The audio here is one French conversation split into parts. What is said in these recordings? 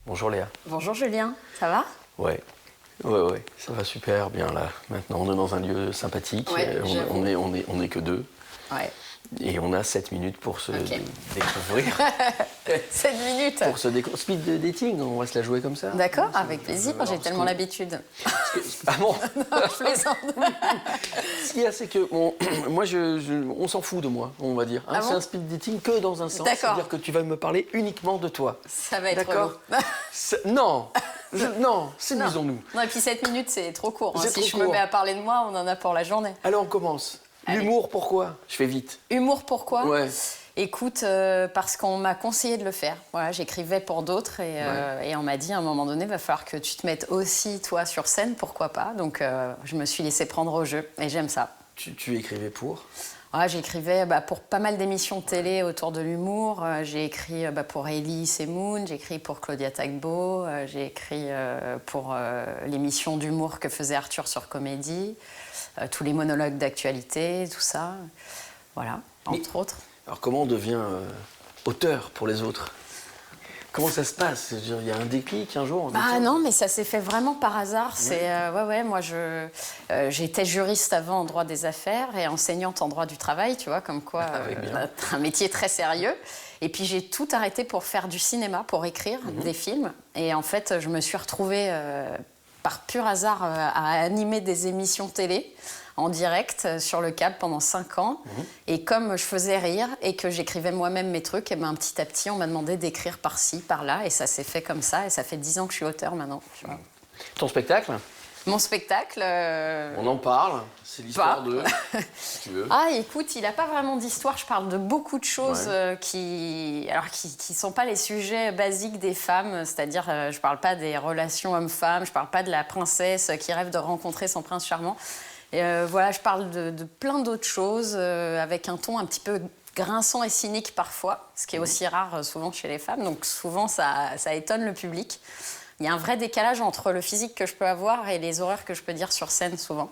Bonjour Léa. Bonjour Julien, ça va? Ouais, ça va super bien là. Maintenant, on est dans un lieu sympathique. Ouais, on est que deux. Ouais. Et on a 7 minutes pour se découvrir. 7 minutes. Pour se découvrir. Speed dating, on va se la jouer comme ça. D'accord, avec plaisir, j'ai tellement l'habitude. Ah bon? Non, je plaisante. Ce qu'il y a, c'est que moi, on s'en fout de moi, on va dire. Ah bon? C'est un speed dating que dans un sens. D'accord. C'est-à-dire que tu vas me parler uniquement de toi. Ça va être D'accord? Non, séduisons-nous. Non, et puis 7 minutes, c'est trop court. C'est Si trop je court. me mets à parler de moi, on en a pour la journée. Alors on commence. Allez. L'humour, pourquoi? Je fais vite. Humour, pourquoi? Ouais. Écoute, parce qu'on m'a conseillé de le faire. Voilà, j'écrivais pour d'autres et on m'a dit à un moment donné, il va falloir que tu te mettes aussi, toi, sur scène, pourquoi pas. Donc, je me suis laissée prendre au jeu et j'aime ça. Tu écrivais pour? Ouais, j'écrivais pour pas mal d'émissions de télé autour de l'humour. J'ai écrit pour Elise et Moon, j'ai écrit pour Claudia Tagbo, j'ai écrit pour l'émission d'humour que faisait Arthur sur Comédie, tous les monologues d'actualité, tout ça. Voilà, entre autres. Alors comment on devient auteur pour les autres? Comment ça se passe? Il y a un déclic un jour? Non, mais ça s'est fait vraiment par hasard. Moi j'étais juriste avant en droit des affaires et enseignante en droit du travail, tu vois, comme quoi un métier très sérieux. Et puis j'ai tout arrêté pour faire du cinéma, pour écrire des films. Et en fait, je me suis retrouvée par pur hasard à animer des émissions télé en direct sur le câble pendant 5 ans. Et comme je faisais rire et que j'écrivais moi-même mes trucs, et petit à petit, on m'a demandé d'écrire par-ci, par-là. Et ça s'est fait comme ça. Et ça fait 10 ans que je suis auteur maintenant. Tu vois. Ton spectacle? Mon spectacle... On en parle. C'est l'histoire de... si tu veux. Ah, écoute, il n'a pas vraiment d'histoire. Je parle de beaucoup de choses qui sont pas les sujets basiques des femmes. C'est-à-dire, je parle pas des relations hommes-femmes. Je parle pas de la princesse qui rêve de rencontrer son prince charmant. Et je parle de plein d'autres choses avec un ton un petit peu grinçant et cynique parfois, ce qui est aussi rare souvent chez les femmes. Donc souvent, ça étonne le public. Il y a un vrai décalage entre le physique que je peux avoir et les horreurs que je peux dire sur scène souvent.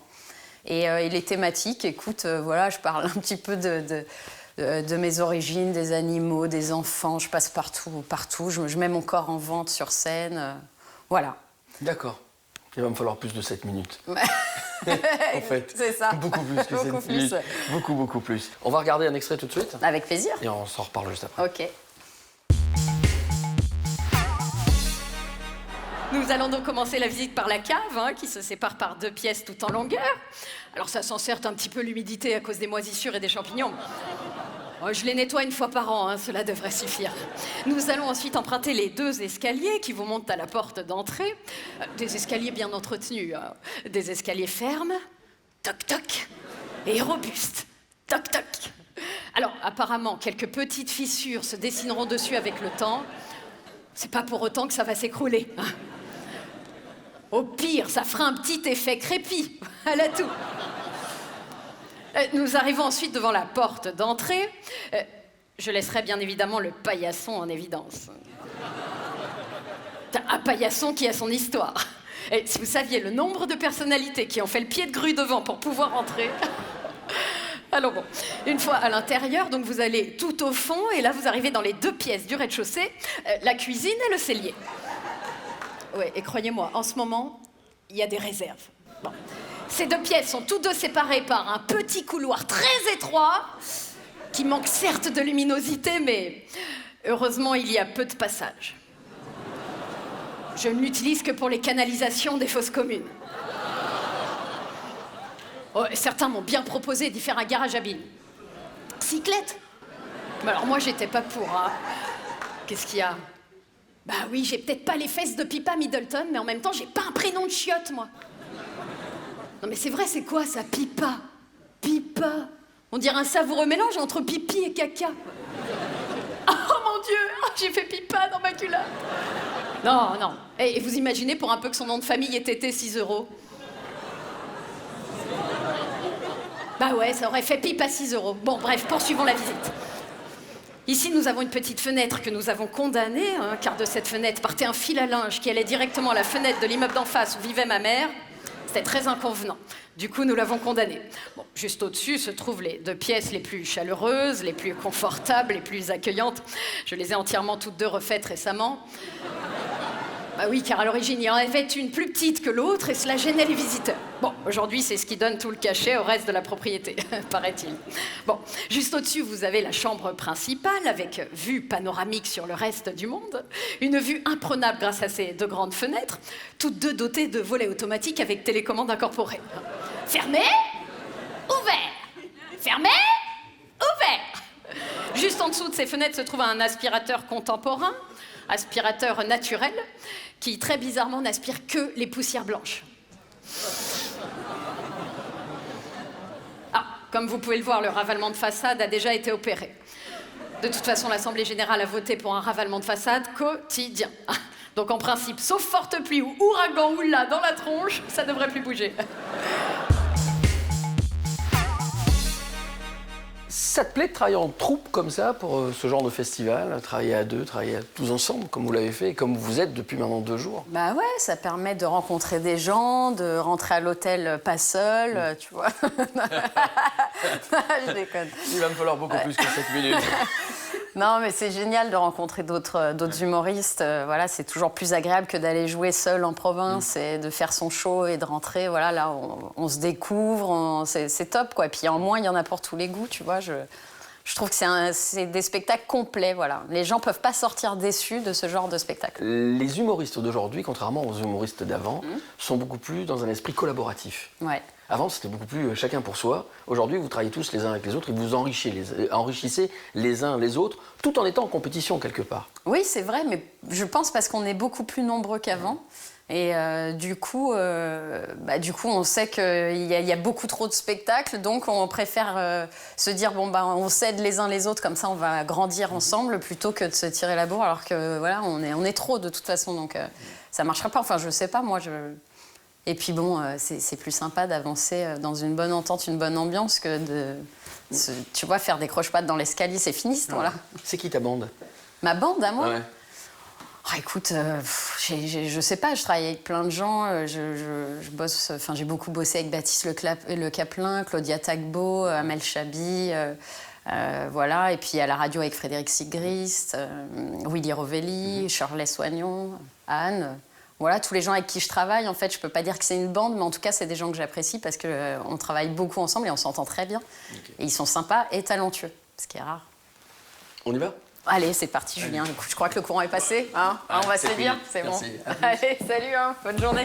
Et les thématiques, écoute, je parle un petit peu de mes origines, des animaux, des enfants. Je passe partout. Je mets mon corps en vente sur scène. Voilà. D'accord. Il va me falloir plus de 7 minutes. En fait. C'est ça. Beaucoup plus que 7 minutes. Beaucoup plus. On va regarder un extrait tout de suite. Avec plaisir. Et on s'en reparle juste après. Ok. Nous allons donc commencer la visite par la cave, qui se sépare par 2 pièces tout en longueur. Alors ça sent certes un petit peu l'humidité à cause des moisissures et des champignons. Je les nettoie 1 fois par an, cela devrait suffire. Nous allons ensuite emprunter les 2 escaliers qui vous montent à la porte d'entrée. Des escaliers bien entretenus, des escaliers fermes, toc toc, et robustes, toc toc. Alors apparemment, quelques petites fissures se dessineront dessus avec le temps. C'est pas pour autant que ça va s'écrouler. Au pire, ça fera un petit effet crépi, à la tout. Nous arrivons ensuite devant la porte d'entrée. Je laisserai bien évidemment le paillasson en évidence. Un paillasson qui a son histoire. Et si vous saviez le nombre de personnalités qui ont fait le pied de grue devant pour pouvoir entrer... Alors bon, une fois à l'intérieur, donc vous allez tout au fond, et là vous arrivez dans les 2 pièces du rez-de-chaussée, la cuisine et le cellier. Ouais, et croyez-moi, en ce moment, il y a des réserves. Bon. Ces 2 pièces sont toutes 2 séparées par un petit couloir très étroit, qui manque certes de luminosité, mais heureusement, il y a peu de passages. Je ne l'utilise que pour les canalisations des fosses communes. Certains m'ont bien proposé d'y faire un garage à billes. Cyclette. Mais alors moi, j'étais pas pour, Qu'est-ce qu'il y a? Bah oui, j'ai peut-être pas les fesses de Pippa Middleton, mais en même temps, j'ai pas un prénom de chiotte, moi. Non mais c'est vrai, c'est quoi ça, Pippa? Pippa. On dirait un savoureux mélange entre pipi et caca. Oh mon Dieu, j'ai fait Pippa dans ma culotte. Non. Et vous imaginez pour un peu que son nom de famille ait été 6 €? Bah ouais, ça aurait fait pipe à 6 €. Bon, bref, poursuivons la visite. Ici, nous avons une petite fenêtre que nous avons condamnée, car de cette fenêtre partait un fil à linge qui allait directement à la fenêtre de l'immeuble d'en face où vivait ma mère. C'était très inconvenant. Du coup, nous l'avons condamnée. Bon, juste au-dessus se trouvent les 2 pièces les plus chaleureuses, les plus confortables, les plus accueillantes. Je les ai entièrement toutes 2 refaites récemment. Bah oui, car à l'origine, il y en avait une plus petite que l'autre et cela gênait les visiteurs. Bon, aujourd'hui, c'est ce qui donne tout le cachet au reste de la propriété, paraît-il. Bon, juste au-dessus, vous avez la chambre principale avec vue panoramique sur le reste du monde, une vue imprenable grâce à ses 2 grandes fenêtres, toutes 2 dotées de volets automatiques avec télécommande incorporée. Fermé, ouvert. Fermé, ouvert. Juste en dessous de ces fenêtres se trouve un aspirateur contemporain, aspirateur naturel, qui très bizarrement n'aspire que les poussières blanches. Ah, comme vous pouvez le voir, le ravalement de façade a déjà été opéré. De toute façon, l'Assemblée générale a voté pour un ravalement de façade quotidien. Donc en principe, sauf forte pluie ou ouragan ou là dans la tronche, ça devrait plus bouger. Ça te plaît de travailler en troupe comme ça pour ce genre de festival, travailler à 2, travailler tous ensemble comme vous l'avez fait et comme vous êtes depuis maintenant 2 jours? Bah ouais, ça permet de rencontrer des gens, de rentrer à l'hôtel pas seul, tu vois. Je déconne. Il va me falloir beaucoup plus que 7 minutes. Non, mais c'est génial de rencontrer d'autres humoristes. Voilà, c'est toujours plus agréable que d'aller jouer seul en province et de faire son show et de rentrer. Voilà, là, on se découvre, c'est top, quoi. Et puis en moins, il y en a pour tous les goûts, tu vois. Je trouve que c'est des spectacles complets, voilà. Les gens peuvent pas sortir déçus de ce genre de spectacle. Les humoristes d'aujourd'hui, contrairement aux humoristes d'avant, sont beaucoup plus dans un esprit collaboratif. Ouais. Avant, c'était beaucoup plus chacun pour soi. Aujourd'hui, vous travaillez tous les uns avec les autres et vous enrichissez les uns les autres, tout en étant en compétition quelque part. Oui, c'est vrai, mais je pense parce qu'on est beaucoup plus nombreux qu'avant. Et du coup, on sait qu'il y a beaucoup trop de spectacles, donc on préfère se dire bon bah on s'aide les uns les autres, comme ça on va grandir ensemble, plutôt que de se tirer la bourre, alors que voilà, on est trop de toute façon, donc ça marchera pas. Enfin, je sais pas, moi Et puis bon, c'est plus sympa d'avancer dans une bonne entente, une bonne ambiance, que tu vois, faire des croche-pattes dans l'escalier, c'est fini, voilà. C'est qui ta bande? Ma bande, à moi? Ouais. Oh, écoute, je sais pas, je travaille avec plein de gens, je bosse, enfin j'ai beaucoup bossé avec Baptiste Le Caplin, Claudia Tagbo, Amel Chabi, voilà, et puis à la radio avec Frédéric Sigrist, Willy Rovelli, Shirley Soignon, Anne. Voilà, tous les gens avec qui je travaille, en fait, je peux pas dire que c'est une bande, mais en tout cas, c'est des gens que j'apprécie parce qu'on travaille beaucoup ensemble et on s'entend très bien. Okay. Et ils sont sympas et talentueux, ce qui est rare. On y va? Allez, c'est parti, Julien. Je crois que le courant est passé. Hein, on va se le dire, c'est bon. Allez, salut, bonne journée.